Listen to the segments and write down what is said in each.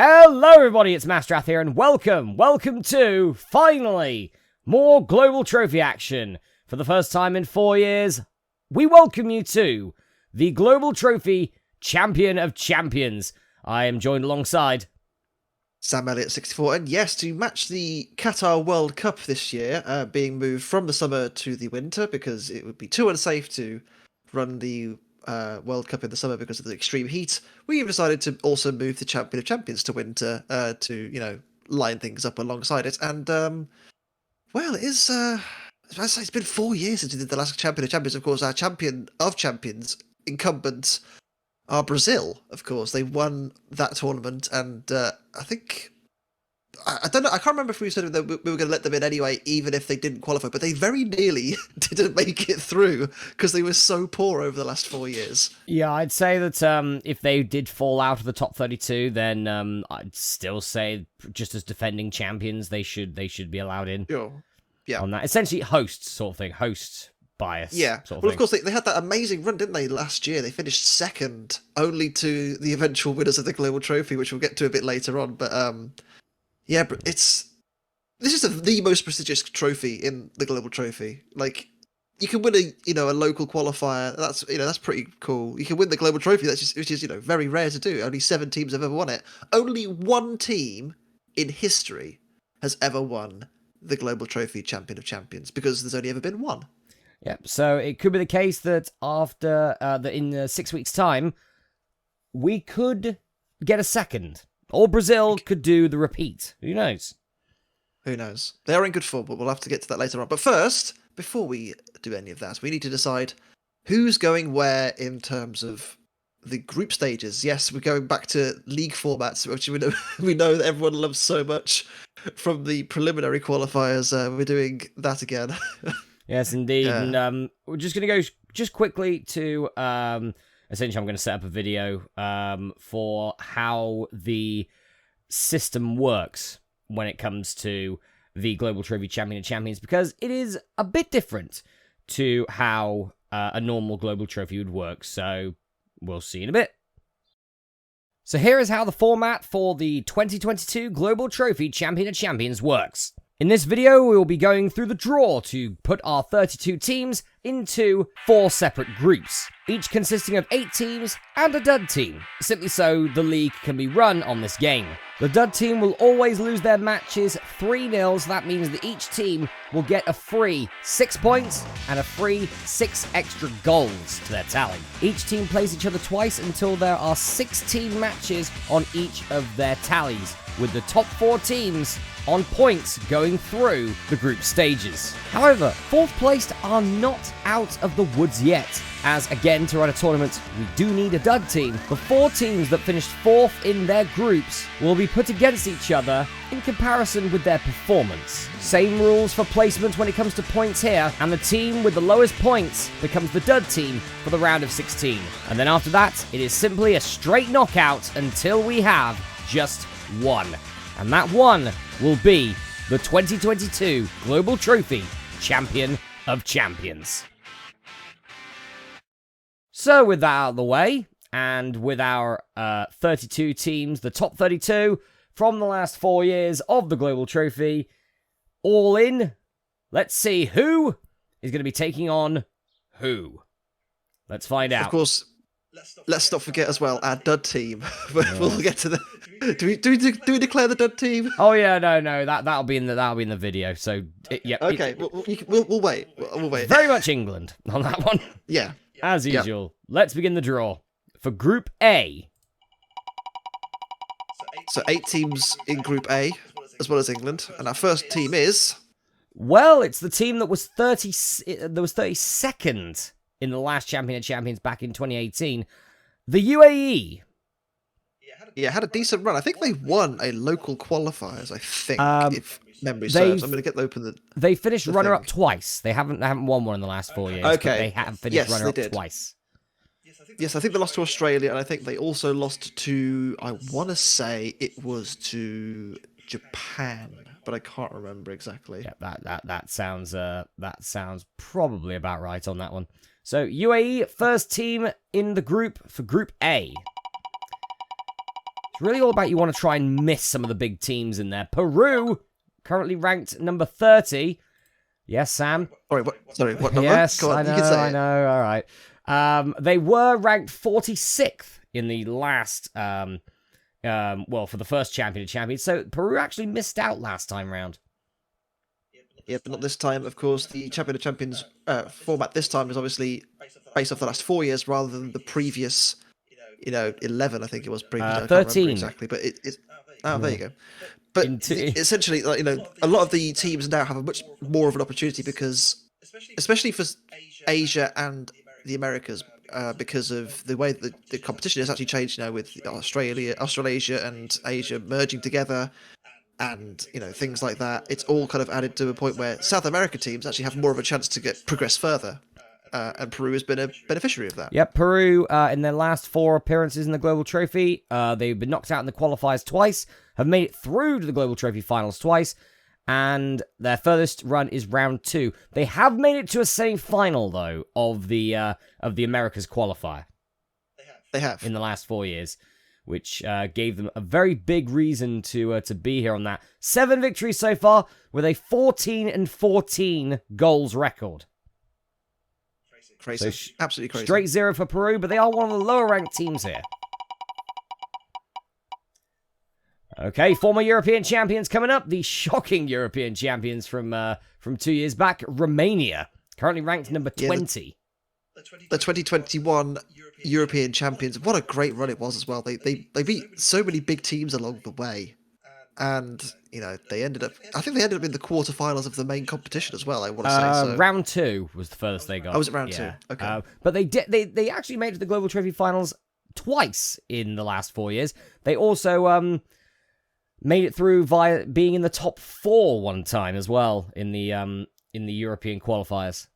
Hello everybody, it's Masterath here, and welcome to, finally, more Global Trophy action. For the first time in 4 years, we welcome you to the Global Trophy Champion of Champions. I am joined alongside Sam Elliott 64, and yes, to match the Qatar World Cup this year, being moved from the summer to the winter because it would be too unsafe to run the World Cup in the summer because of the extreme heat, we decided to also move the Champion of Champions to winter to, line things up alongside it. And, well, it's been 4 years since we did the last Champion of Champions. Of course, our Champion of Champions incumbents are Brazil, of course. They won that tournament, and I think... I don't know, I can't remember if we said that we were going to let them in anyway, even if they didn't qualify, but they very nearly didn't make it through because they were so poor over the last 4 years. Yeah, I'd say that if they did fall out of the top 32, then I'd still say, just as defending champions, they should be allowed in. Sure. Yeah. On that, essentially, host sort of thing, host bias. Yeah. Sort of Well, thing. of course, they had that amazing run, didn't they, last year? They finished second, only to the eventual winners of the Global Trophy, which we'll get to a bit later on. But yeah, but this is the most prestigious trophy in the Global Trophy. Like, you can win a local qualifier. That's pretty cool. You can win the Global Trophy. Which is very rare to do. Only 7 teams have ever won it. Only one team in history has ever won the Global Trophy Champion of Champions, because there's only ever been one. Yep. So it could be the case that after in 6 weeks' time, we could get a second. Or Brazil could do the repeat. Who knows? Who knows? They are in good form, but we'll have to get to that later on. But first, before we do any of that, we need to decide who's going where in terms of the group stages. Yes, we're going back to league formats, which we know that everyone loves so much from the preliminary qualifiers. We're doing that again. Yes, indeed. And we're just going to go just quickly to... essentially, I'm going to set up a video for how the system works when it comes to the Global Trophy Champion of Champions, because it is a bit different to how a normal Global Trophy would work. So we'll see in a bit. So here is how the format for the 2022 Global Trophy Champion of Champions works. In this video, we will be going through the draw to put our 32 teams into 4 separate groups, each consisting of 8 teams and a dud team, simply so the league can be run on this game. The dud team will always lose their matches 3-0, so that means that each team will get a free 6 points and a free 6 extra goals to their tally. Each team plays each other twice until there are 16 matches on each of their tallies, with the top 4 teams on points going through the group stages. However, 4th placed are not out of the woods yet, as again, to run a tournament, we do need a dud team. The 4 teams that finished 4th in their groups will be put against each other in comparison with their performance. Same rules for placement when it comes to points here, and the team with the lowest points becomes the dud team for the round of 16. And then after that, it is simply a straight knockout until we have just one. And that one will be the 2022 Global Trophy Champion of Champions. So with that out of the way, and with our 32 teams, the top 32 from the last 4 years of the Global Trophy, all in, let's see who is going to be taking on who. Let's find out. Of course, let's not forget as well our dud team. We'll get to the. Do we declare the dud team? Oh yeah, no, that'll be in the video. So yeah. Okay, we'll wait. We'll wait. Very much England on that one. Yeah. As usual. Let's begin the draw for Group A. So 8 teams in Group A, as well as England, and our first team is. Well, it's the team that was 32nd in the last Champion of Champions back in 2018, the UAE. Yeah, had a decent run. I think they won a local qualifiers, I think, if memory serves. I'm going to get open the... They finished runner-up twice. They haven't won one in the last 4 years, but they have finished runner-up twice. Yes, I think they lost to Australia, and I think they also lost to, I want to say it was to Japan, but I can't remember exactly. Yeah, that sounds probably about right on that one. So UAE, first team in the group for Group A. It's really all about you want to try and miss some of the big teams in there. Peru, currently ranked number 30. Yes, Sam? Sorry, what number? Yes, Go on, I know, you can say I it. know, all right. They were ranked 46th in the last, for the first Champion of Champions. So Peru actually missed out last time round. Yeah, but not this time. Of course, the Champion of Champions format this time is obviously based off the last 4 years rather than the previous, 11, I think it was previously. I can't remember 13. exactly, but it's... Oh, there you go. But essentially, like, a lot of the teams now have a much more of an opportunity because, especially for Asia and the Americas, because of the way that the competition has actually changed now with Australasia and Asia merging together, and things like that. It's all kind of added to a point where South America teams actually have more of a chance to progress further. And Peru has been a beneficiary of that. Yep, Peru, in their last 4 appearances in the Global Trophy, they've been knocked out in the qualifiers twice, have made it through to the Global Trophy finals twice, and their furthest run is round 2. They have made it to a semi-final, though, of the Americas qualifier. They have. In the last 4 years, which gave them a very big reason to be here on that. 7 victories so far, with a 14-14 goals record. Crazy. So Absolutely crazy. Straight 0 for Peru, but they are one of the lower-ranked teams here. Okay, former European champions coming up. The shocking European champions from 2 years back, Romania, currently ranked number 20. The 2021 European champions. What a great run it was as well. They beat so many big teams along the way, and they ended up. I think they ended up in the quarterfinals of the main competition as well. I want to say so. Round 2 was the furthest they got. I was at round 2. Okay, but they actually made it to the Global Trophy finals twice in the last 4 years. They also made it through via being in the top 4 one time as well in the European qualifiers.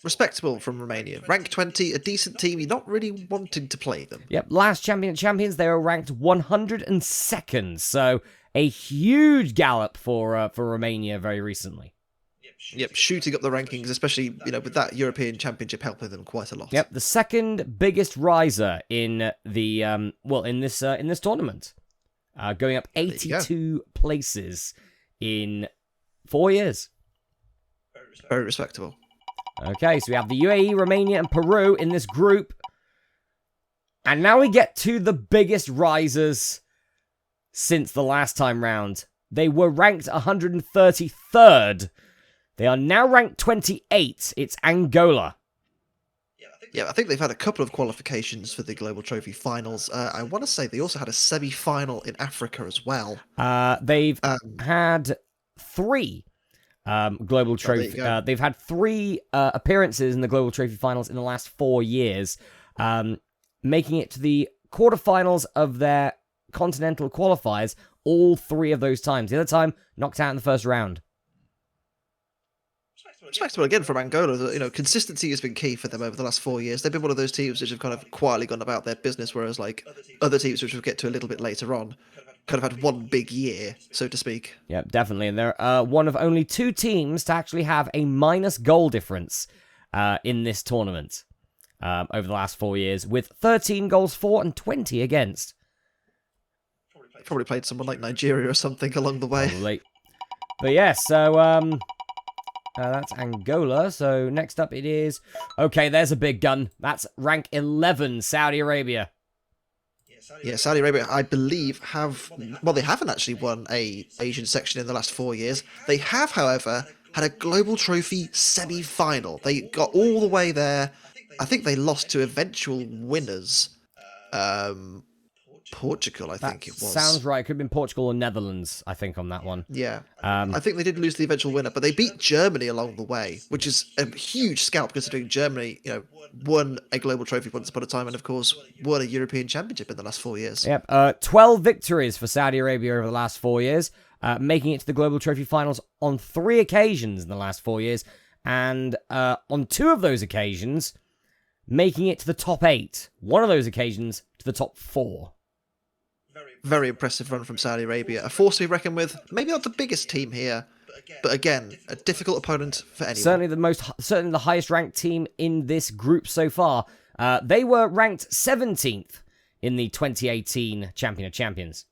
Respectable from Romania. Rank 20, a decent team. You're not really wanting to play them. Yep, last champions, they were ranked 102nd, so a huge gallop for Romania very recently. Yep, shooting up the rankings, especially with that European Championship helping them quite a lot. Yep, the second biggest riser in the in this tournament, going up 82 places in 4 years. Very respectable. Okay, so we have the UAE, Romania, and Peru in this group. And now we get to the biggest risers since the last time round. They were ranked 133rd. They are now ranked 28. It's Angola. Yeah, I think they've had a couple of qualifications for the Global Trophy finals. I want to say they also had a semi-final in Africa as well. They've had 3 Global Trophy. They've had 3 appearances in the Global Trophy finals in the last 4 years, making it to the quarterfinals of their continental qualifiers all 3 of those times. The other time, knocked out in the first round. Respectable again from Angola. Consistency has been key for them over the last 4 years. They've been one of those teams which have kind of quietly gone about their business, whereas like other teams, which we'll get to a little bit later on, kind of had one big year, so to speak. Yeah, definitely. And they're one of only 2 teams to actually have a minus goal difference in this tournament over the last 4 years, with 13 goals for and 20 against. Probably played someone like Nigeria or something along the way. Probably. But yeah, so that's Angola. So next up it is... Okay, there's a big gun. That's rank 11, Saudi Arabia. Yeah, Saudi Arabia, I believe, they haven't actually won a Asian section in the last 4 years. They have, however, had a Global Trophy semi-final. They got all the way there. I think they lost to eventual winners. Portugal, I think it was. Sounds right. It could have been Portugal or Netherlands, I think, on that one. Yeah. I think they did lose the eventual winner, but they beat Germany along the way, which is a huge scalp considering Germany, won a Global Trophy once upon a time and, of course, won a European Championship in the last 4 years. Yep. 12 victories for Saudi Arabia over the last 4 years, making it to the Global Trophy finals on 3 occasions in the last 4 years, and on 2 of those occasions, making it to the top 8. One of those occasions to the top 4. Very impressive run from Saudi Arabia. A force to be reckoned with. Maybe not the biggest team here, but again, a difficult opponent for anyone. Certainly the highest ranked team in this group so far. They were ranked 17th in the 2018 Champion of Champions.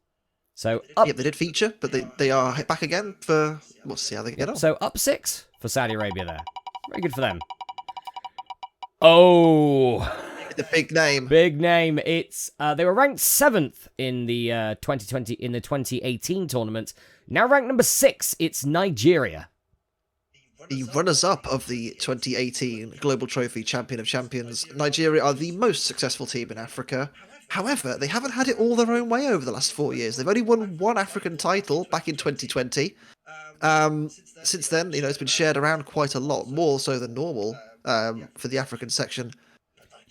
So they did feature, but they are back again for... We'll see how they get on. So up 6 for Saudi Arabia there. Very good for them. Oh, the big name. Big name. It's they were ranked 7th in the 2018 tournament. Now ranked number 6. It's Nigeria. The runners-up of the 2018 Global Trophy Champion of Champions, Nigeria are the most successful team in Africa. However, they haven't had it all their own way over the last 4 years. They've only won one African title back in 2020. Since then, it's been shared around quite a lot, more so than normal for the African section.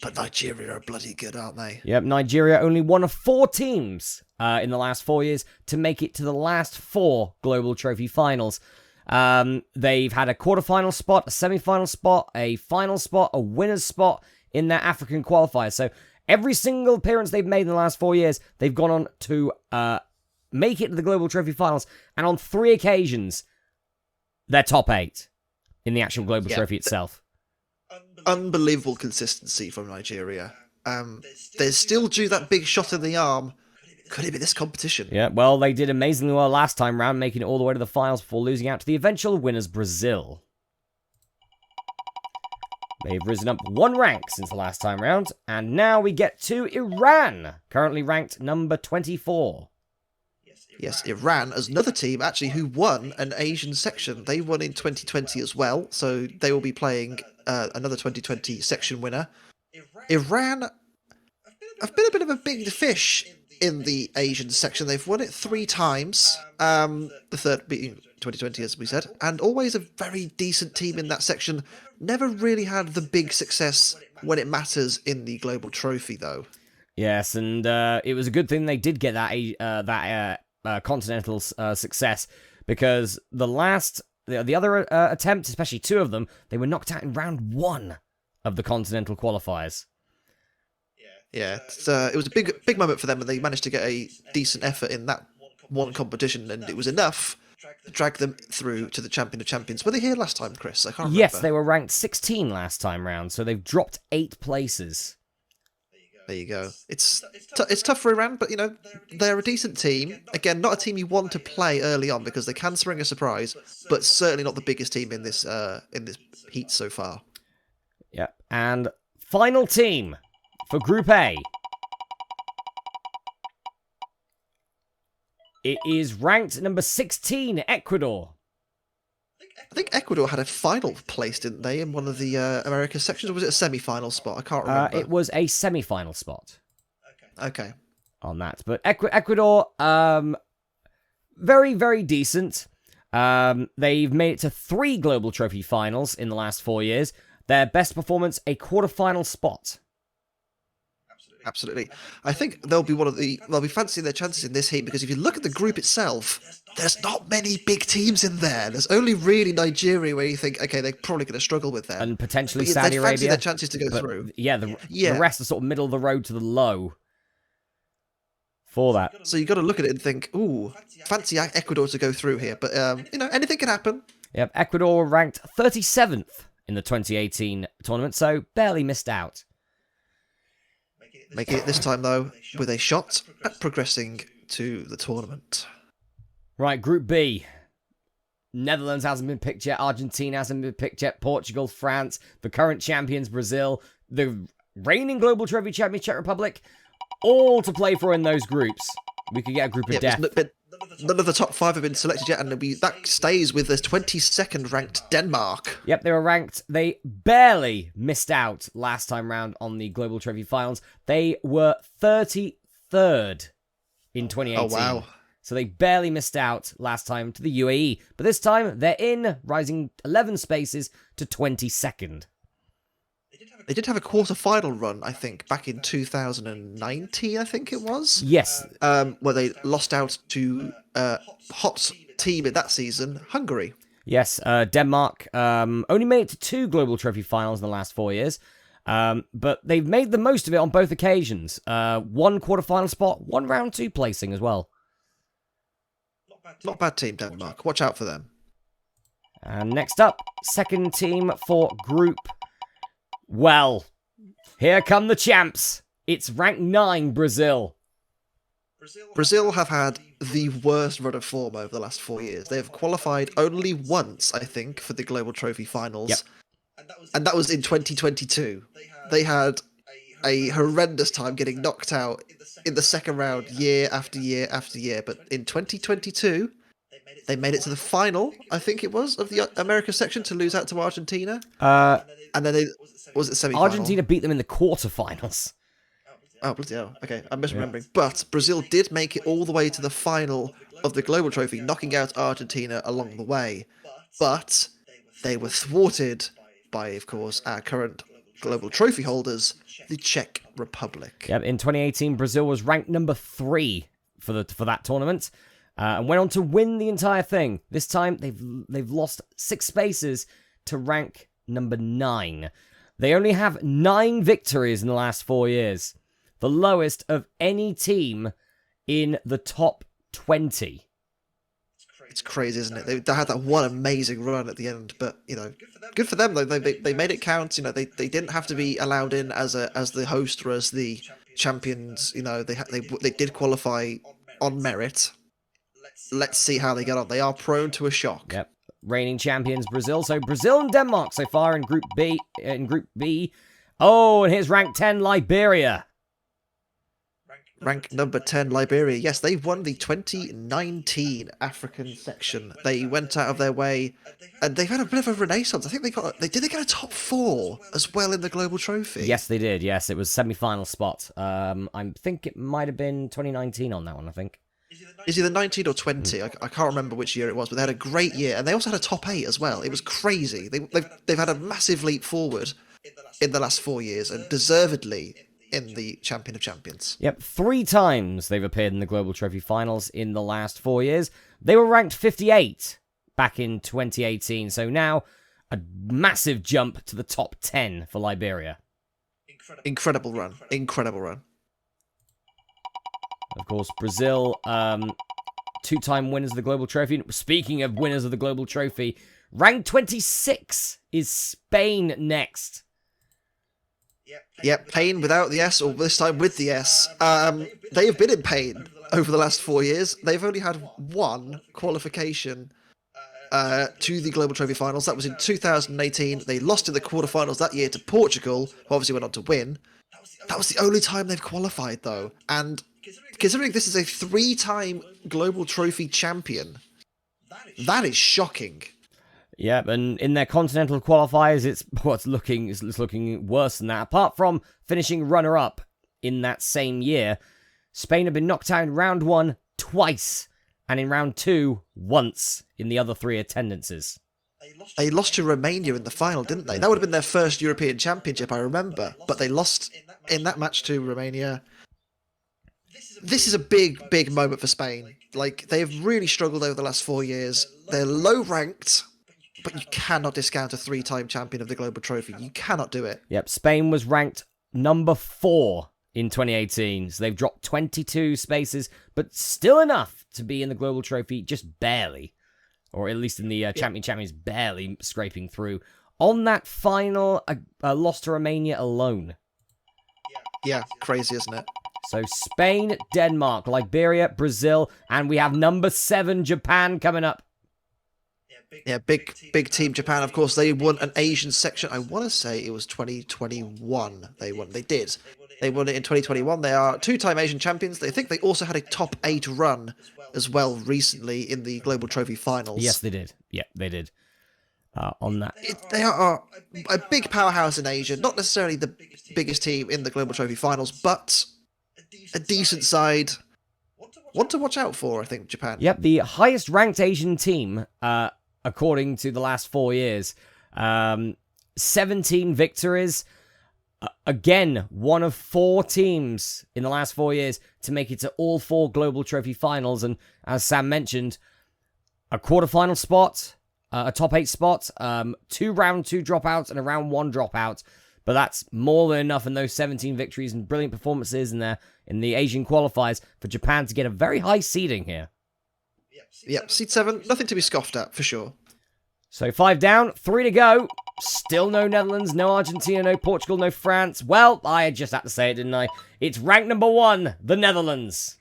But Nigeria are bloody good, aren't they? Yep, Nigeria only one of 4 teams in the last 4 years to make it to the last 4 Global Trophy finals. They've had a quarterfinal spot, a semi-final spot, a final spot, a winner's spot in their African qualifiers. So every single appearance they've made in the last 4 years, they've gone on to make it to the Global Trophy finals. And on 3 occasions, they're top 8 in the actual Global Trophy itself. Unbelievable consistency from Nigeria. They're still due that big shot in the arm. Could it be this competition? Yeah, well, they did amazingly well last time round, making it all the way to the finals before losing out to the eventual winners, Brazil. They've risen up 1 rank since the last time round, and now we get to Iran, currently ranked number 24. Yes, Iran as another team actually who won an Asian section. They won in 2020 as well, so they will be playing another 2020 section winner. Iran have been a bit of a big fish in the Asian section. They've won it 3 times, the third being 2020 as we said, and always a very decent team in that section. Never really had the big success when it matters in the Global Trophy though. Yes, and it was a good thing they did get that continental success, because the other attempts, especially 2 of them, they were knocked out in round 1 of the continental qualifiers. Yeah, it was a big moment for them, and they managed to get a decent effort in that one competition, and it was enough to drag them through to the Champion of Champions. Were they here last time, Chris? I can't remember. Yes, they were ranked 16 last time round, so they've dropped 8 places. There you go. It's tough for Iran, but they're a decent team. Again, not a team you want to play early on because they can spring a surprise, but certainly not the biggest team in this heat so far. Yep, and final team for Group A. It is ranked number 16, Ecuador. I think Ecuador had a final place, didn't they, in one of the America sections, or was it a semi-final spot? I can't remember. It was a semi-final spot. Okay. On that. But Ecuador, very, very decent. They've made it to 3 Global Trophy finals in the last 4 years. Their best performance, a quarterfinal spot. Absolutely. I think they'll be fancying their chances in this heat, because if you look at the group itself, there's not many big teams in there. There's only really Nigeria where you think, okay, they're probably going to struggle with that. And potentially Saudi Arabia. Fancy their chances to go through. Yeah, the rest are sort of middle of the road to the low for that. So you've got to look at it and think, ooh, fancy Ecuador to go through here. But, anything can happen. Yep, Ecuador ranked 37th in the 2018 tournament, so barely missed out. Making it this time, though, with a shot at progressing to the tournament. Right, Group B. Netherlands hasn't been picked yet. Argentina hasn't been picked yet. Portugal, France, the current champions, Brazil, the reigning Global Trophy champion, Czech Republic, all to play for in those groups. We could get a group of death. None of the top 5 have been selected yet, and that stays with the 22nd ranked Denmark. Yep, they were ranked. They barely missed out last time round on the Global Trophy finals. They were 33rd in 2018. Oh, wow. So they barely missed out last time to the UAE. But this time, they're in, rising 11 spaces to 22nd. They did have a quarter-final run, I think, back in 2019, I think it was? Yes. Where they lost out to hot team in that season, Hungary. Yes, Denmark only made it to 2 Global Trophy finals in the last 4 years. But they've made the most of it on both occasions. 1 quarter-final spot, 1 round 2 placing as well. Not a bad team, Denmark. Watch out for them. And next up, second team for Group... Well, here come the champs. It's ranked 9, Brazil. Brazil have had the worst run of form over the last 4 years. They have qualified only once, I think, for the Global Trophy finals. Yep. And that was in 2022. They had a horrendous time getting knocked out in the second round year after year after year. But in 2022, they made it to the final, I think it was, of the America section to lose out to Argentina. And then was it semi-final? Argentina beat them in the quarterfinals. Oh, bloody hell. Okay, I'm misremembering. Yeah. But Brazil did make it all the way to the final of the Global Trophy, knocking out Argentina along the way. But they were thwarted by, of course, our current Global Trophy holders, the Czech Republic. Yep, in 2018, Brazil was ranked number 3 for that tournament, and went on to win the entire thing. This time, they've lost 6 spaces to rank number 9. They only have 9 victories in the last 4 years. The lowest of any team in the top 20. It's crazy, isn't it? They had that one amazing run at the end, but good for them though. They made it count. They didn't have to be allowed in as the host or as the champions. They did qualify on merit. Let's see how they get on. They are prone to a shock. Yep. Reigning champions Brazil. So Brazil and Denmark so far in Group B. Oh, and here's rank 10 Liberia. Rank number 10, Liberia. Yes, they won the 2019 African section. They went out of their way, and they've had a bit of a renaissance. I think they did get a top 4 as well in the Global Trophy. Yes, they did. Yes, it was semi-final spot. I think it might have been 2019 on that one, I think. Is either 19 or 20. I can't remember which year it was, but they had a great year, and they also had a top 8 as well. It was crazy. They've had a massive leap forward in the last 4 years, and deservedly in the Champion of Champions. Yep, 3 times they've appeared in the Global Trophy finals in the last 4 years. They were ranked 58 back in 2018, so now a massive jump to the top 10 for Liberia. Incredible run. Incredible run. Of course, Brazil, 2-time winners of the Global Trophy. Speaking of winners of the Global Trophy, ranked 26 is Spain next. Yep, pain without the S, or this time with the S. They have been in pain over the last 4 years. They've only had 1 qualification to the Global Trophy finals. That was in 2018. They lost in the quarterfinals that year to Portugal, who obviously went on to win. That was the only time they've qualified, though. And considering this is a 3-time Global Trophy champion, that is shocking. Yeah, and in their continental qualifiers, it's looking worse than that. Apart from finishing runner-up in that same year, Spain have been knocked out in round 1 twice, and in round 2 once in the other 3 attendances. They lost to Romania in the final, didn't they? That would have been their first European Championship, I remember. But they lost in that match to Romania. This is a big, big moment for Spain. They have really struggled over the last 4 years. They're low-ranked, but you cannot discount a 3-time champion of the Global Trophy. You cannot do it. Yep, Spain was ranked number 4 in 2018, so they've dropped 22 spaces, but still enough to be in the Global Trophy, just barely. Or at least in the Champions, barely scraping through. On that final, loss to Romania alone. Yeah, crazy, isn't it? So Spain, Denmark, Liberia, Brazil, and we have number 7, Japan, coming up. Yeah, big team Japan. Of course, they won an Asian section. I want to say it was 2021. They won. They did. They won it in 2021. They are 2-time Asian champions. They think they also had a top 8 run as well recently in the Global Trophy finals. Yes, they did. Yeah, they did. On that, they are a big powerhouse in Asia. Not necessarily the biggest team in the Global Trophy finals, but a decent side. One to watch out for, I think, Japan. Yep, the highest ranked Asian team, according to the last 4 years. 17 victories. Again, one of 4 teams in the last 4 years to make it to all 4 Global Trophy finals. And as Sam mentioned, a quarterfinal spot, a top 8 spot, 2 round 2 dropouts, and a round 1 dropout. But that's more than enough in those 17 victories and brilliant performances in the Asian qualifiers for Japan to get a very high seeding here. Yep, seed 7, nothing to be scoffed at, for sure. So 5 down, 3 to go. Still no Netherlands, no Argentina, no Portugal, no France. Well, I just had to say it, didn't I? It's ranked number 1, the Netherlands.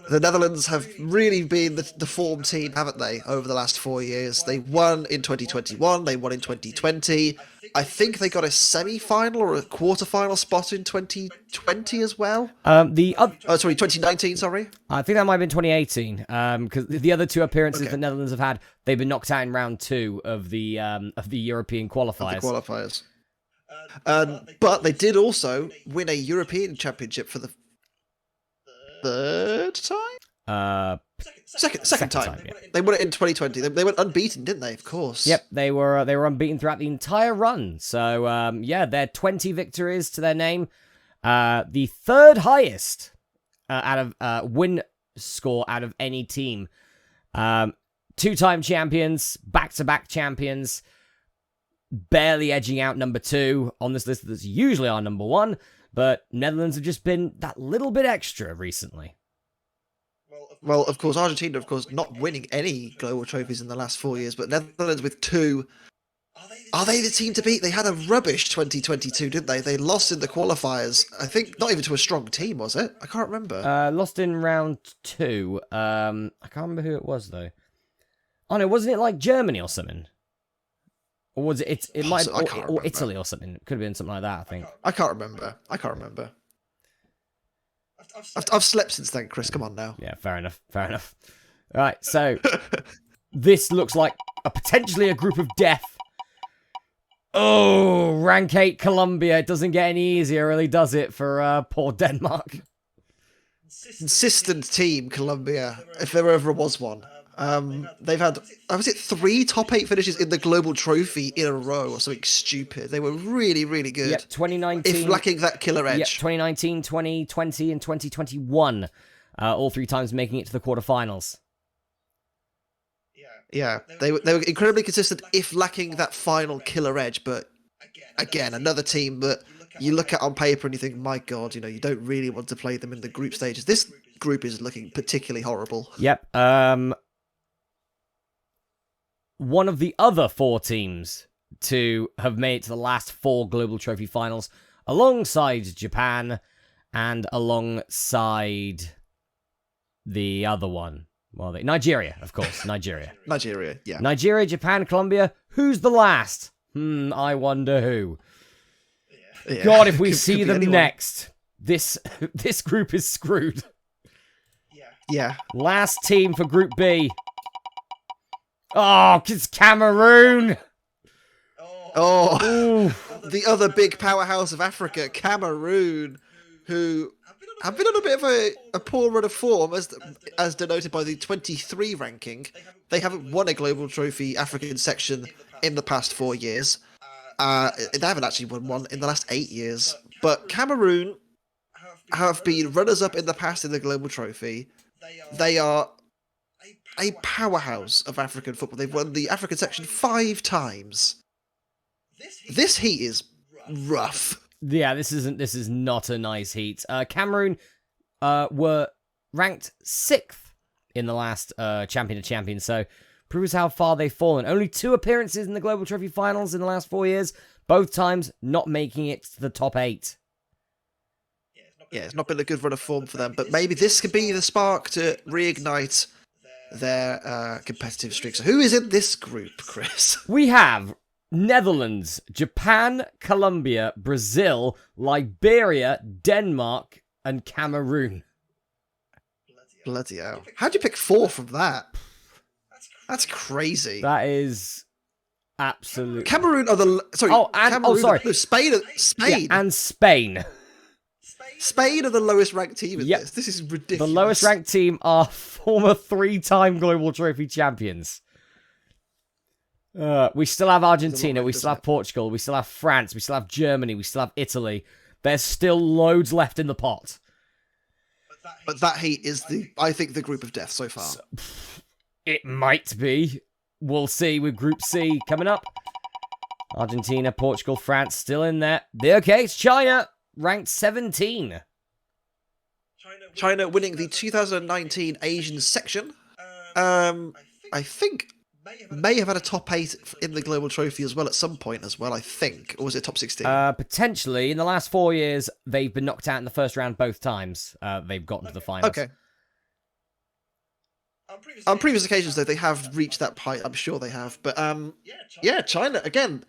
The Netherlands have really been the form team, haven't they, over the last 4 years? They won in 2021, they won in 2020. I think they got a semi-final or a quarter-final spot in 2020 as well. 2019, sorry. I think that might have been 2018, because the other 2 appearances the Netherlands have had, they've been knocked out in round 2 of the European qualifiers. But they did also win a European Championship for the third time? Second time. Yeah. They won it in 2020. They went unbeaten, didn't they? Of course. Yep, they were unbeaten throughout the entire run. So, they're 20 victories to their name. The 3rd highest out of win score out of any team. 2-time champions, back-to-back champions, barely edging out number 2 on this list that's usually our number 1. But Netherlands have just been that little bit extra recently. Well, of course, Argentina, not winning any global trophies in the last 4 years, but Netherlands with 2. Are they the team to beat? They had a rubbish 2022, didn't they? They lost in the qualifiers. I think not even to a strong team, was it? I can't remember. Lost in round 2. I can't remember who it was, though. Oh, no, wasn't it like Germany or something? Or was it? It might, or Italy or something. It could have been something like that. I think. I can't remember. I've slept since then, Chris. Come on now. Yeah, fair enough. All right, so this looks like potentially a group of death. Oh, rank 8 Colombia. It doesn't get any easier, really, does it, for poor Denmark? Consistent team, Colombia, if there ever was one. They've had, was it 3 top 8 finishes in the global trophy in a row or something stupid? They were really, really good. Yeah, 2019. If lacking that killer edge. Yeah, 2019, 2020, and 2021. All 3 times making it to the quarterfinals. Yeah, they were incredibly consistent if lacking that final killer edge, but again, another team that you look at on paper and you think, my God, you don't really want to play them in the group stages. This group is looking particularly horrible. Yep. One of the other 4 teams to have made it to the last 4 Global Trophy finals, alongside Japan and alongside the other one. Well, Nigeria, of course. Nigeria, yeah. Nigeria, Japan, Colombia. Who's the last? I wonder who. Yeah. God, if we see them next, this group is screwed. Yeah. Last team for Group B. Oh, it's Cameroon. Oh, the other big powerhouse of Africa, Cameroon, who have been on a bit of a poor run of form, as denoted by the 23 ranking. They haven't won a global trophy African section in the past 4 years. They haven't actually won one in the last 8 years. But Cameroon have been runners-up in the past in the global trophy. They are a powerhouse of African football. They've won the African section 5 times. This heat is rough. Yeah, this is not a nice heat. Cameroon were ranked 6th in the last Champion of Champions, so proves how far they've fallen. Only 2 appearances in the Global Trophy Finals in the last 4 years, both times not making it to the top 8. Yeah, it's not been a good run of form for them, but maybe this could be the spark to reignite their competitive streak. So who is in this group, Chris? We have Netherlands, Japan, Colombia, Brazil, Liberia, Denmark, and Cameroon. Bloody hell. How'd you pick 4 from that? That's crazy. That is absolutely... Cameroon are the... Sorry. No, Spain. Yeah, and Spain. Spain are the lowest ranked team in this. This is ridiculous. The lowest ranked team are former 3-time Global Trophy champions. We still have Argentina, we still have Portugal, we still have France, we still have Germany, we still have Italy. There's still loads left in the pot. But that heat is, I think, the group of death so far. It might be. We'll see with Group C coming up. Argentina, Portugal, France still in there. Okay, it's China, ranked 17. China winning the 2019 Asian section. I think may have had a top 8 in the Global Trophy as well at some point as well, I think. Or was it top 16? Potentially. In the last 4 years, they've been knocked out in the first round both times. They've gotten to the finals. Okay. On previous occasions, though, they have reached that height. I'm sure they have. But, yeah, China, again,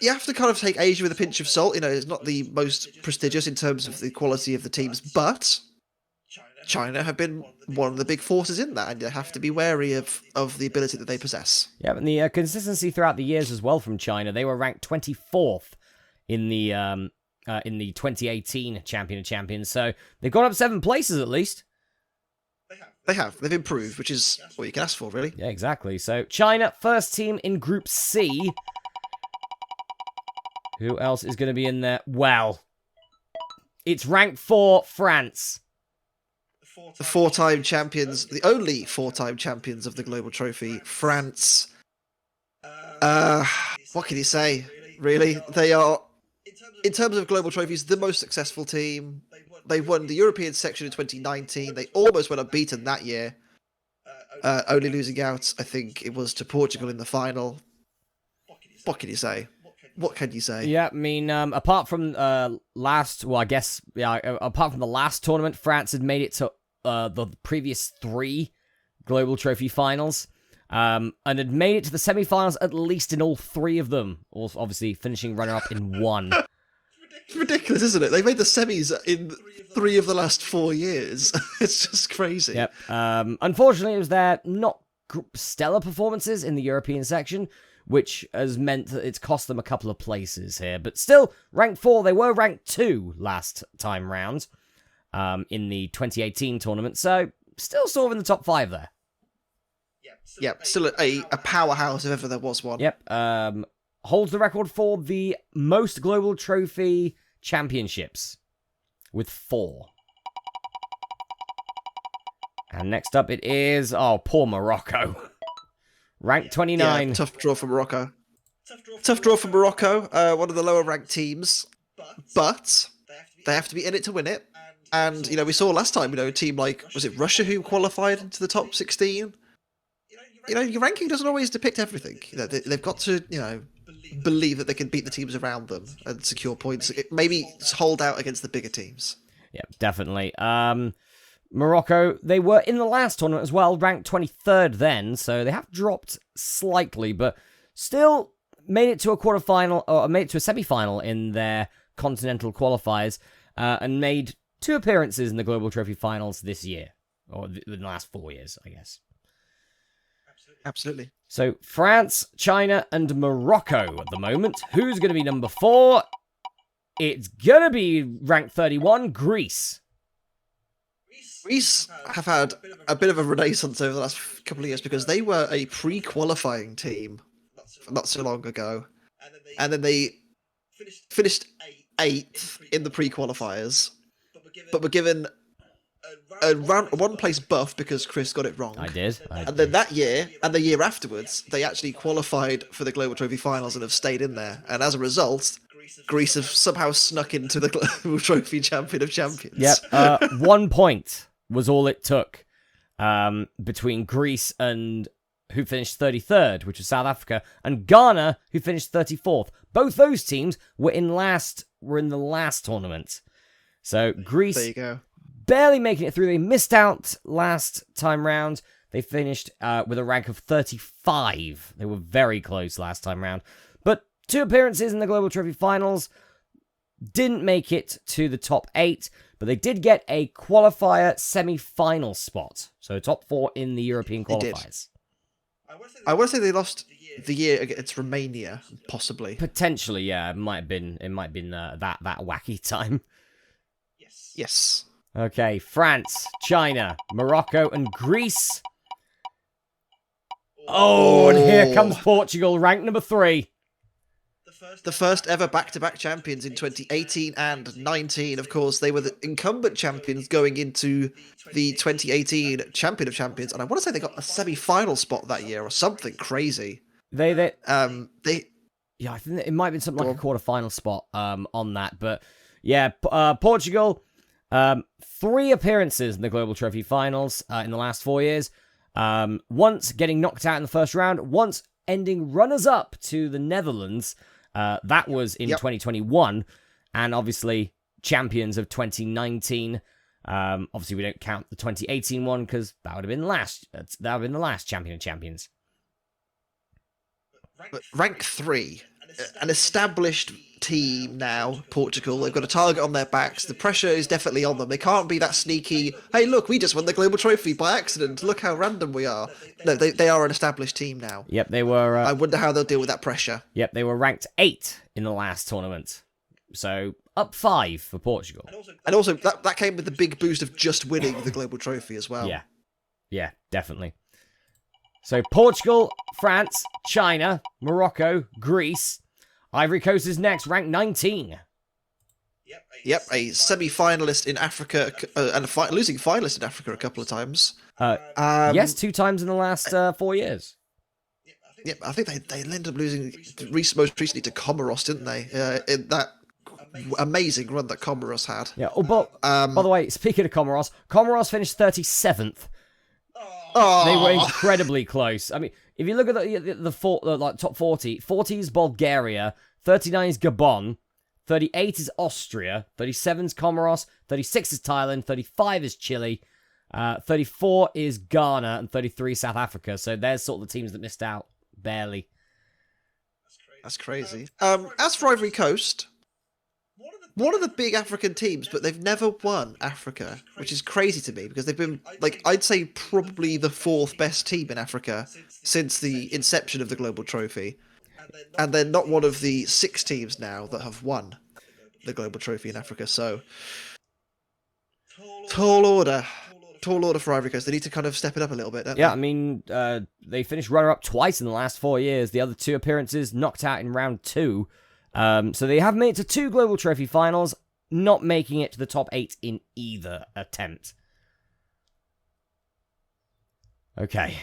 you have to kind of take Asia with a pinch of salt. You know, it's not the most prestigious in terms of the quality of the teams, but China have been one of the big forces in that, and you have to be wary of the ability that they possess. Yeah, and the consistency throughout the years as well from China. They were ranked 24th in the 2018 Champion of Champions, so they've gone up 7 places at least. They have. They've improved, which is what you can ask for, really. Yeah, exactly. So China, first team in Group C. Who else is going to be in there? Well, it's rank 4, France. The 4-time champions, the only 4-time champions of the Global Trophy, France. What can you say, really? They are, in terms of Global Trophies, the most successful team. They won the European section in 2019. They almost went unbeaten that year. Only losing out, I think it was to Portugal in the final. What can you say? What can you say? Yeah, I mean, apart from apart from the last tournament, France had made it to the previous 3 Global Trophy finals, and had made it to the semi-finals at least in all 3 of them. Also, obviously, finishing runner-up in 1. It's ridiculous, isn't it? They made the semis in 3 of the last 4 years. It's just crazy. Yep. Unfortunately, it was their not stellar performances in the European section, which has meant that it's cost them a couple of places here. But still, ranked 4, they were ranked 2 last time round in the 2018 tournament, so still sort of in the top 5 there. Yep, still a powerhouse if ever there was one. Yep, holds the record for the most Global Trophy championships, with 4. And next up it is, poor Morocco. Ranked 29. Yeah, tough draw for Morocco. Tough draw for Morocco, one of the lower ranked teams. But they have to be in it to win it. And, you know, we saw last time, you know, a team like, was it Russia who qualified into the top 16? You know, your ranking doesn't always depict everything. You know, they've got to, you know, believe that they can beat the teams around them and secure points. Maybe hold out against the bigger teams. Yeah, definitely. Morocco, they were in the last tournament as well, ranked 23rd then, so they have dropped slightly, but still made it to a quarterfinal, or made it to a semi-final in their continental qualifiers, and made 2 appearances in the Global Trophy finals this year, or in the last 4 years, I guess. Absolutely. So, France, China, and Morocco at the moment. Who's going to be number 4? It's going to be ranked 31, Greece. Greece have had a bit of a renaissance over the last couple of years because they were a pre-qualifying team not so long ago. And then they finished 8th in the pre-qualifiers, but were given a one-place buff because Chris got it wrong. I did. And then that year, and the year afterwards, they actually qualified for the Global Trophy finals and have stayed in there. And as a result, Greece have somehow snuck into the Global Trophy Champion of Champions. Yep, 1 point was all it took between Greece and who finished 33rd, which was South Africa, and Ghana, who finished 34th. Both those teams were in the last tournament. So Greece, there you go, barely making it through. They missed out last time round. They finished with a rank of 35. They were very close last time round. But 2 appearances in the Global Trophy finals. Didn't make it to the top 8, but they did get a qualifier semi-final spot. So top 4 in the European qualifiers. I want to say they lost the year against Romania, possibly. Potentially, yeah. It might have been that wacky time. Yes. Okay, France, China, Morocco, and Greece. Oh, and here comes Portugal, ranked number 3. The first ever back-to-back champions in 2018 and 19. Of course, they were the incumbent champions going into the 2018 Champion of Champions, and I want to say they got a semi-final spot that year or something crazy. Yeah, I think it might have been something like a quarter-final spot on that, but yeah, Portugal, 3 appearances in the Global Trophy finals in the last 4 years. Once getting knocked out in the first round, once ending runners-up to the Netherlands. That was in 2021, and obviously champions of 2019. Obviously, we don't count the 2018 one because that would have been the last champion of champions. But rank 3, an established team now, Portugal. They've got a target on their backs. The pressure is definitely on them. They can't be that sneaky, hey, look, we just won the global trophy by accident. Look how random we are. No, they are an established team now. Yep, they were... I wonder how they'll deal with that pressure. Yep, they were ranked 8 in the last tournament. So, up 5 for Portugal. And also, that came with the big boost of just winning the global trophy as well. Yeah, definitely. So, Portugal, France, China, Morocco, Greece. Ivory Coast is next, ranked 19. Yep, a semi-finalist in Africa, and losing finalist in Africa a couple of times. Yes, 2 times in the last 4 years. Yep, I think they ended up losing most recently to Comoros, didn't they? In that amazing run that Comoros had. Yeah. Oh, but by the way, speaking of Comoros finished 37th. Oh. They were incredibly close. I mean, if you look at the top 40, 40 is Bulgaria, 39 is Gabon, 38 is Austria, 37 is Comoros, 36 is Thailand, 35 is Chile, 34 is Ghana, and 33 South Africa. So there's sort of the teams that missed out barely. That's crazy. As for Ivory Coast, one of the big African teams, but they've never won Africa, which is crazy to me because they've been, like, I'd say probably the 4th best team in Africa since the inception of the Global Trophy. And they're not one of the 6 teams now that have won the Global Trophy in Africa, so tall order for Ivory Coast. They need to kind of step it up a little bit, don't they? Yeah, I mean, they finished runner-up twice in the last 4 years. The other 2 appearances knocked out in round 2. So they have made it to 2 Global Trophy finals, not making it to the top 8 in either attempt. Okay.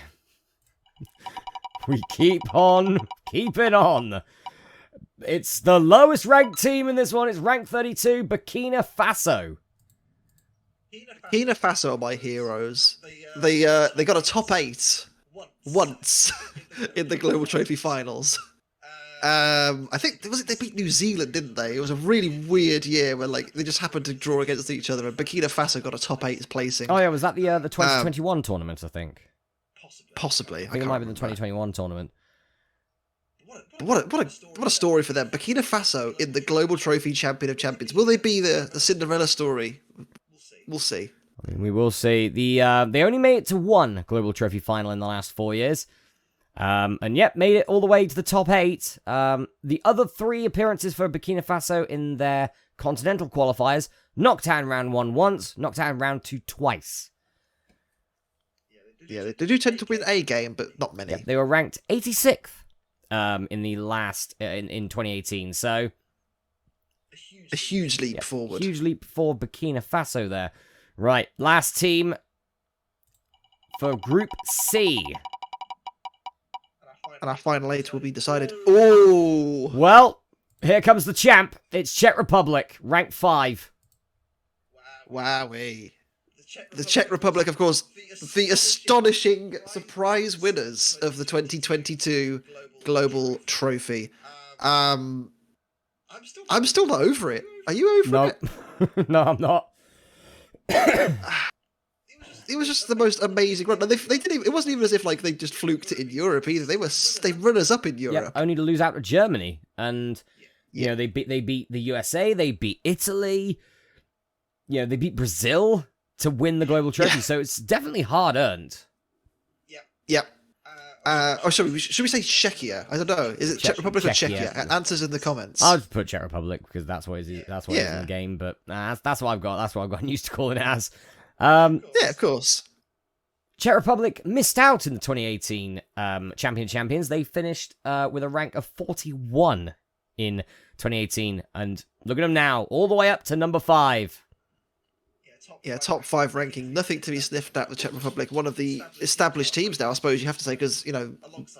We keep on keeping on. It's the lowest ranked team in this one. It's ranked 32, Burkina Faso. Burkina Faso are my heroes. They got a top 8 once in the Global Trophy finals. I think they beat New Zealand, didn't they? It was a really weird year where they just happened to draw against each other, and Burkina Faso got a top 8 placing. Oh yeah, was that the 2021 tournament? I think. Possibly. I think it might have been the 2021 tournament. What a story for them. Burkina Faso in the Global Trophy champion of champions. Will they be the Cinderella story? We'll see. I mean, we will see. They only made it to 1 Global Trophy final in the last 4 years. And yet, made it all the way to the top 8. The other 3 appearances for Burkina Faso in their continental qualifiers, knocked out in round 1 once, knocked out in round 2 twice. Yeah, they do tend to win a game, but not many. Yep, they were ranked 86th in the last in 2018. So a huge leap forward. Huge leap for Burkina Faso there. Right, last team for Group C. And our final 8 will be decided. Oh! Well, here comes the champ. It's Czech Republic, ranked 5. Wowee. The Czech Republic, of course, the astonishing surprise winners of the 2022 Global Trophy. I'm still not over it. Are you over it? No, I'm not. It was just the most amazing run. They didn't even, it wasn't even as if they just fluked it in Europe either. They runners up in Europe. Yeah, only to lose out to Germany, and you know they beat the USA, they beat Italy, they beat Brazil to win the global trophy. So it's definitely hard earned. Yep. Should we say Czechia? I don't know. Is it Czech Republic or Czechia? Answers in the comments. I'll just put Czech Republic because that's what it's in the game. But that's what I've got. That's what I've gotten used to calling it as. Yeah, of course. Czech Republic missed out in the 2018 Champions. They finished with a rank of 41 in 2018. And look at them now, all the way up to number 5. Yeah, top 5 ranking. Nothing to be sniffed at the Czech Republic. One of the established teams now, I suppose you have to say, because,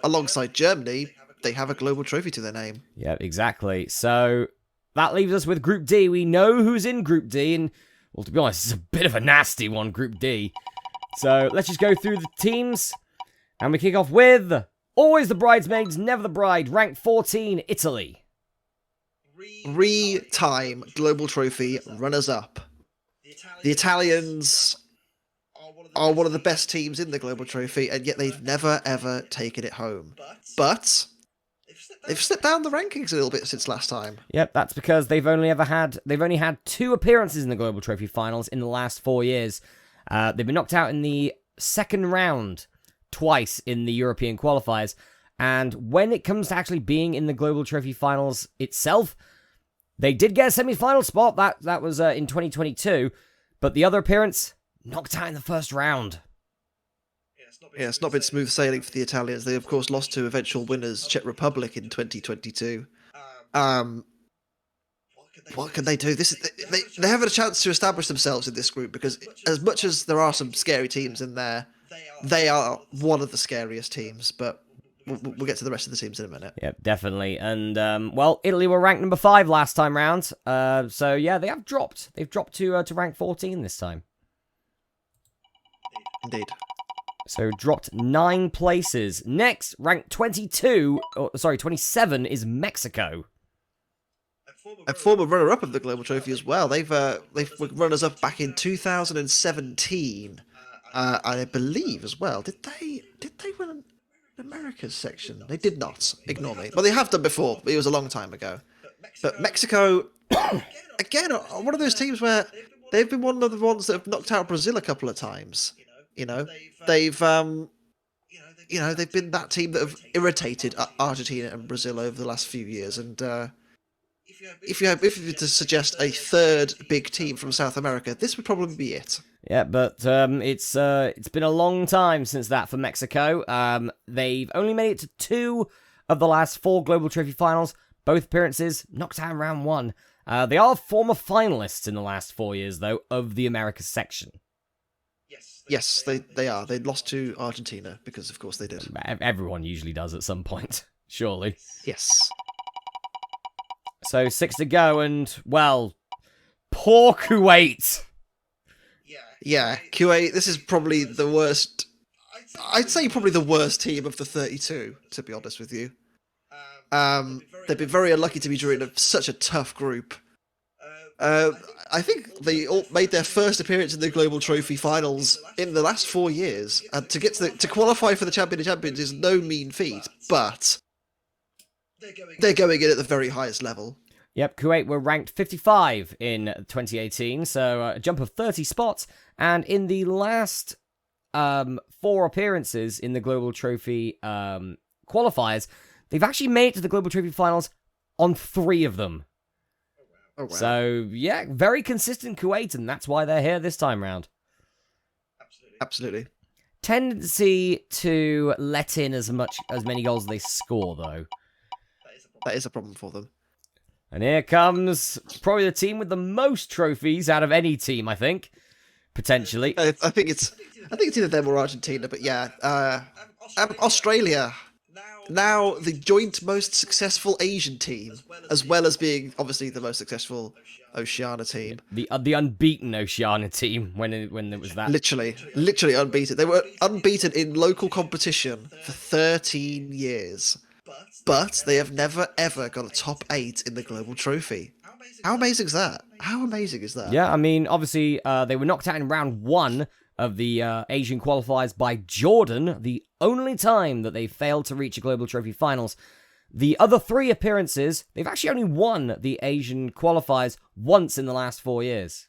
alongside Germany, they have a global trophy to their name. Yeah, exactly. So that leaves us with Group D. We know who's in Group D, and, well, to be honest, it's a bit of a nasty one, Group D. So let's just go through the teams. And we kick off with, always the bridesmaids, never the bride, ranked 14, Italy. 3-time Global Trophy runners-up. The Italians are one of the best teams in the Global Trophy, and yet they've never, ever taken it home. But they've slipped down the rankings a little bit since last time. Yep, that's because they've only had 2 appearances in the Global Trophy finals in the last 4 years. They've been knocked out in the second round twice in the European qualifiers, and when it comes to actually being in the Global Trophy finals itself, they did get a semi-final spot. That was in 2022, but the other appearance knocked out in the first round. Yeah, it's not been smooth sailing for the Italians. They, of course, lost to eventual winners Czech Republic in 2022. What can they do? They have a chance to establish themselves in this group, because as much as there are some scary teams in there, they are one of the scariest teams. But we'll get to the rest of the teams in a minute. Yep, definitely. And, Italy were ranked number 5 last time round. So, yeah, they have dropped. They've dropped to rank 14 this time. Indeed. So, dropped 9 places. Next, ranked 27 is Mexico. A former runner-up of the Global Trophy as well. They've were runners-up back in 2017. And I believe as well, did they win the Americas section? They did not. Ignore me. Well, they have done before, but it was a long time ago. But Mexico, again, are one of those teams where they've been one of the ones that have knocked out Brazil a couple of times. They've been that team that have irritated Argentina and Brazil over the last few years. And if you were to suggest a third big team from South America, this would probably be it. Yeah, but it's been a long time since that for Mexico. They've only made it to 2 of the last 4 Global Trophy finals. Both appearances knocked out in round 1. They are former finalists in the last 4 years, though, of the Americas section. Yes, they are. They lost to Argentina because, of course, they did. Everyone usually does at some point, surely. Yes. So 6 to go, and, well, poor Kuwait. Yeah, Kuwait, this is probably the worst. I'd say probably the worst team of the 32, to be honest with you. They've been very unlucky to be joining such a tough group. I think they all made their first appearance in the Global Trophy finals in the last 4 years, and to get to qualify for the Champion of Champions is no mean feat, but they're going in at the very highest level. Yep, Kuwait were ranked 55 in 2018, so a jump of 30 spots. And in the last 4 appearances in the Global Trophy qualifiers, they've actually made it to the Global Trophy finals on 3 of them. Oh, wow. So, yeah, very consistent Kuwait, and that's why they're here this time round. Absolutely. Tendency to let in as many goals as they score, though. That is a problem for them. And here comes probably the team with the most trophies out of any team, I think. Potentially. I think it's either them or Argentina, but yeah. Australia, now the joint most successful Asian team, as well as being obviously the most successful Oceania team. The unbeaten Oceania team when it was that. Literally unbeaten. They were unbeaten in local competition for 13 years. But they have never, ever got a top 8 in the Global Trophy. How amazing is that? How amazing is that? Yeah, I mean, obviously, they were knocked out in round 1 of the Asian qualifiers by Jordan, the only time that they failed to reach a Global Trophy finals. The other 3 appearances, they've actually only won the Asian qualifiers once in the last 4 years.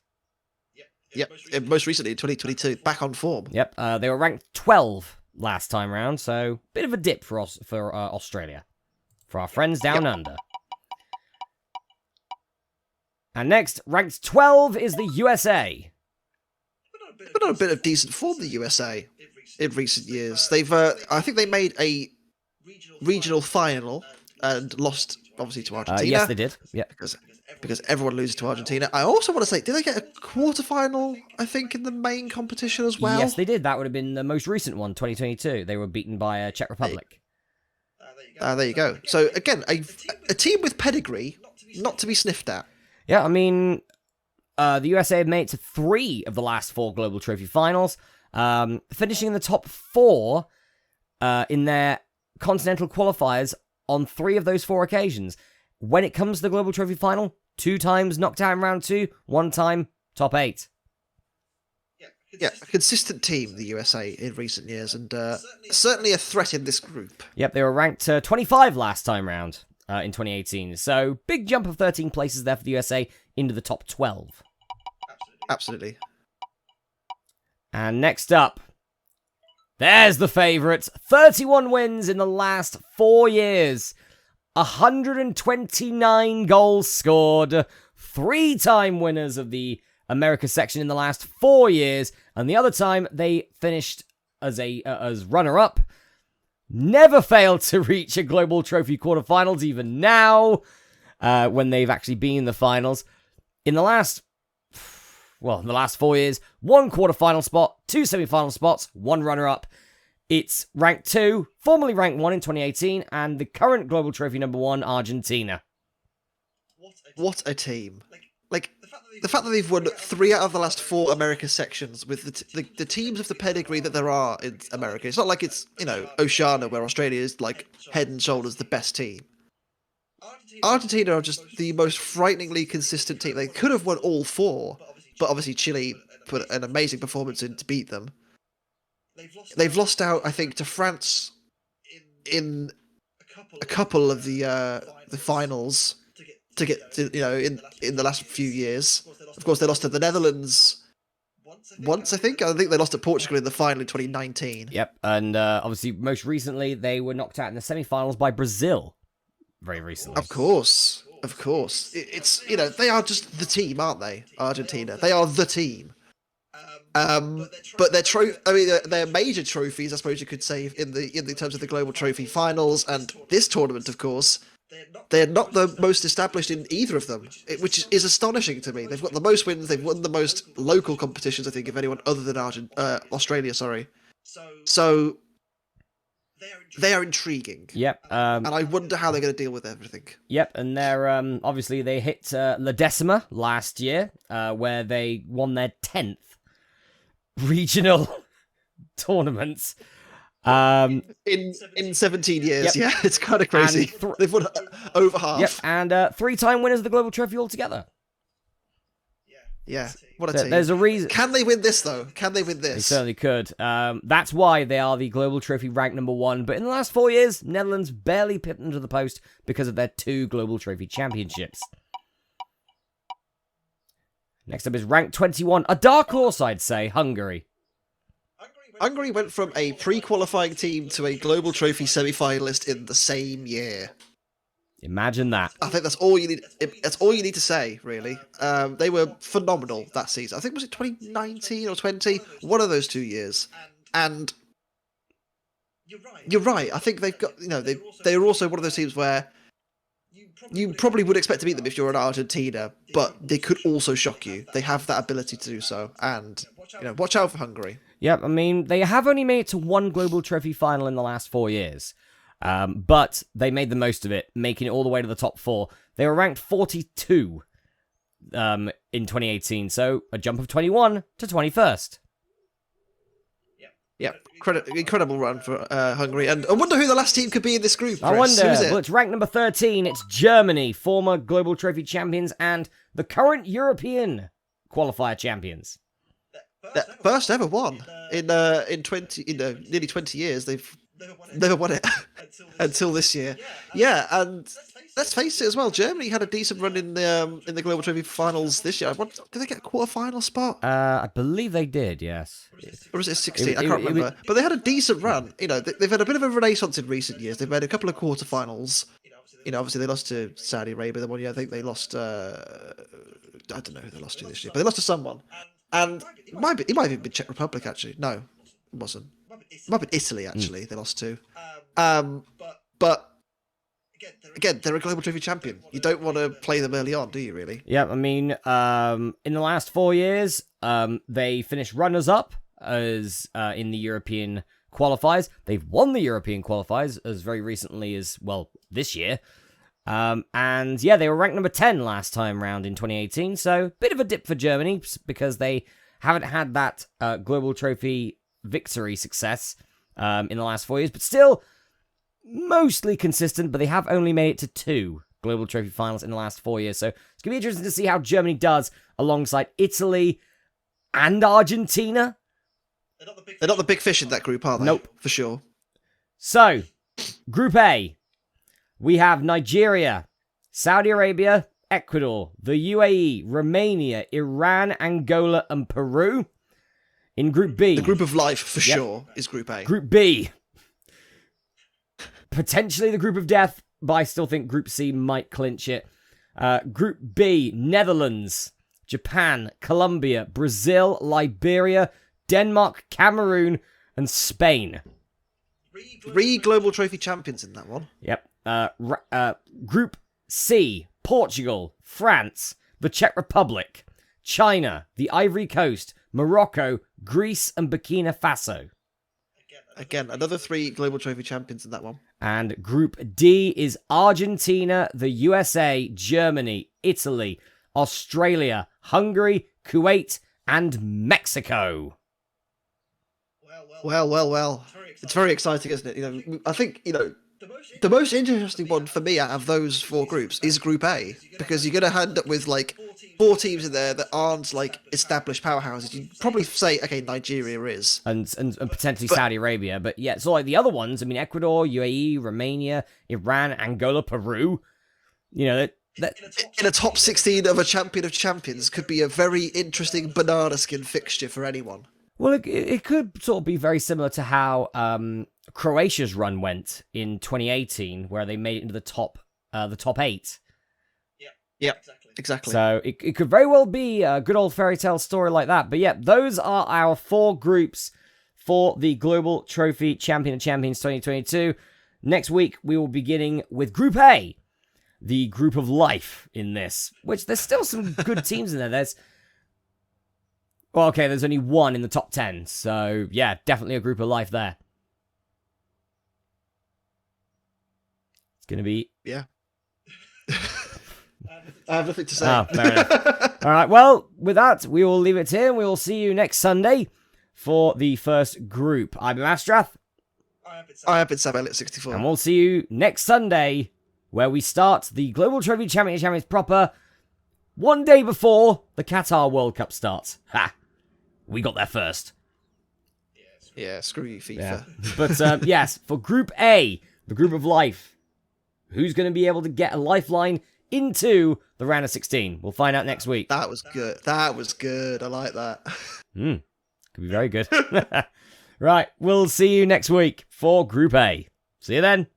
Yep, most recently in 2022, back on form. Yep, they were ranked 12 last time round, so bit of a dip for Australia. For our friends down under. And next, ranked 12 is the USA. They've been on a bit of decent form, the USA, in recent years. They've, I think they made a regional final and lost, obviously, to Argentina. Yes, they did. Yeah, because everyone loses to Argentina. I also want to say, did they get a quarterfinal, I think, in the main competition as well? Yes, they did. That would have been the most recent one, 2022. They were beaten by Czech Republic. There you go. So, again, a team with pedigree, not to be sniffed at. Yeah, I mean, the USA have made it to 3 of the last 4 Global Trophy finals. finishing in the top 4 in their continental qualifiers on 3 of those 4 occasions. When it comes to the Global Trophy Final, 2 times knocked out in round 2, 1 time top 8. Yeah, a consistent team, the USA, in recent years, and certainly a threat in this group. Yep, they were ranked 25 last time round in 2018, so big jump of 13 places there for the USA into the top 12. Absolutely. And next up, there's the favourites. 31 wins in the last 4 years. 129 goals scored. 3-time winners of the America section in the last 4 years. And the other time they finished as runner-up. Never failed to reach a Global Trophy quarterfinals, even now, when they've actually been in the finals. In the last 4 years, 1 quarterfinal spot, 2 semi-final spots, 1 runner-up. It's ranked 2, formerly ranked 1 in 2018, and the current Global Trophy number 1, Argentina. What a team. Like, the fact that they've won 3 out of the last 4 America sections with the teams of the pedigree that there are in America. It's not like it's, Oceania, where Australia is, like, head and shoulders the best team. Argentina are just the most frighteningly consistent team. They could have won all 4, but obviously Chile put an amazing performance in to beat them. They've lost out, I think, to France in a couple of the finals to get to, in the last few years. Of course, they lost to the Netherlands once, I think. I think they lost to Portugal in the final in 2019. Yep, and obviously, most recently, they were knocked out in the semi-finals by Brazil. Very recently. Of course. It's, they are just the team, aren't they? Argentina. They are the team. But their major trophies, I suppose you could say, in the terms of the Global Trophy finals and this tournament, of course, they're not the most established in either of them, which is astonishing to me. They've got the most wins, they've won the most local competitions, I think, of anyone other than Australia, sorry. So they are intriguing. Yep. And I wonder how they're going to deal with everything. Yep, and they're obviously they hit La Decima last year, where they won their 10th regional tournaments. In 17 years, yep. Yeah, it's kind of crazy. They've won over half. Yep, and 3-time winners of the Global Trophy altogether. Yeah, what a team. There's a reason. Can they win this, though? Can they win this? They certainly could. That's why they are the Global Trophy ranked number 1. But in the last 4 years, Netherlands barely pipped them to the post because of their 2 Global Trophy championships. Next up is ranked 21. A dark horse, I'd say, Hungary. Hungary went from a pre-qualifying team to a Global Trophy semi-finalist in the same year. Imagine that. I think that's all you need. That's all you need to say, really. They were phenomenal that season. I think, was it 2019 or 20? One of those 2 years. And you're right. I think they've got. They're also one of those teams where you probably would expect to beat them if you're an Argentina, but they could also shock you. They have that ability to do so, and watch out for Hungary. Yep, I mean, they have only made it to 1 Global Trophy final in the last 4 years. But they made the most of it, making it all the way to the top 4. They were ranked 42 in 2018, so a jump of 21 to 21st. Yeah, incredible run for Hungary. And I wonder who the last team could be in this group, Chris. I wonder. Who is it? Well, it's ranked number 13. It's Germany, former Global Trophy champions and the current European qualifier champions. That first ever one in nearly 20 years. They've never won it until this year. Yeah, and let's face it as well. Germany had a decent run in the Global Trophy finals this year. Did they get a quarter-final spot? I believe they did. Yes. Or was it 16? I can't remember. But they had a decent run. They've had a bit of a renaissance in recent years. They've made a couple of quarterfinals. Obviously they lost to Saudi Arabia. The one year I think they lost. I don't know who they lost to this year, but they lost to someone. And it might have even been Czech Republic, actually. No, it wasn't. It might have been Italy, actually, they lost to. But, again, they're a Global Trophy champion. You don't want to play them early on, do you, really? Yeah, I mean, in the last 4 years, they finished runners-up as in the European qualifiers. They've won the European qualifiers as very recently as, well, this year. And yeah, they were ranked number 10 last time round in 2018, so bit of a dip for Germany because they haven't had that Global Trophy victory success in the last 4 years, but still mostly consistent, but they have only made it to 2 Global Trophy finals in the last 4 years. So it's going to be interesting to see how Germany does alongside Italy and Argentina. They're not the big fish in that group, are they? Nope. For sure. So, Group A, we have Nigeria, Saudi Arabia, Ecuador, the UAE, Romania, Iran, Angola, and Peru. In Group B... The group of life, for sure, is Group A. Group B. Potentially the group of death, but I still think Group C might clinch it. Group B, Netherlands, Japan, Colombia, Brazil, Liberia, Denmark, Cameroon, and Spain. 3 Global Trophy champions in that one. Yep. Group C, Portugal, France, the Czech Republic, China, the Ivory Coast, Morocco, Greece, and Burkina Faso. Again, another 3 Global Trophy champions in that one. And Group D is Argentina, the USA, Germany, Italy, Australia, Hungary, Kuwait, and Mexico. Well. It's very exciting, isn't it? I think, the most interesting one for me out of those 4 groups is Group A, because you're going to end up with, 4 teams in there that aren't, established powerhouses. You'd probably say, okay, Nigeria is. And potentially Saudi Arabia. But yeah, so the other ones, Ecuador, UAE, Romania, Iran, Angola, Peru, in a top 16 of a champion of champions could be a very interesting banana skin fixture for anyone. Well, it could sort of be very similar to how Croatia's run went in 2018, where they made it into the top 8. Yeah, exactly. So it could very well be a good old fairy tale story like that. But yeah, those are our 4 groups for the Global Trophy Champion of Champions 2022. Next week, we will be beginning with Group A, the group of life in this, which there's still some good teams in there. There's only 1 in the top 10. So, yeah, definitely a group of life there. It's going to be... Yeah. I have nothing to say. Oh, fair enough. All right, well, with that, we will leave it here, and we will see you next Sunday for the first group. I've been Masterath. I have been Sven-Göran. And we'll see you next Sunday, where we start the Global Trophy Champions proper 1 day before the Qatar World Cup starts. Ha! We got there first. Yeah, screw you, FIFA. Yeah. But yes, for Group A, the group of life, who's going to be able to get a lifeline into the round of 16? We'll find out next week. That was good. I like that. Could be very good. Right, we'll see you next week for Group A. See you then.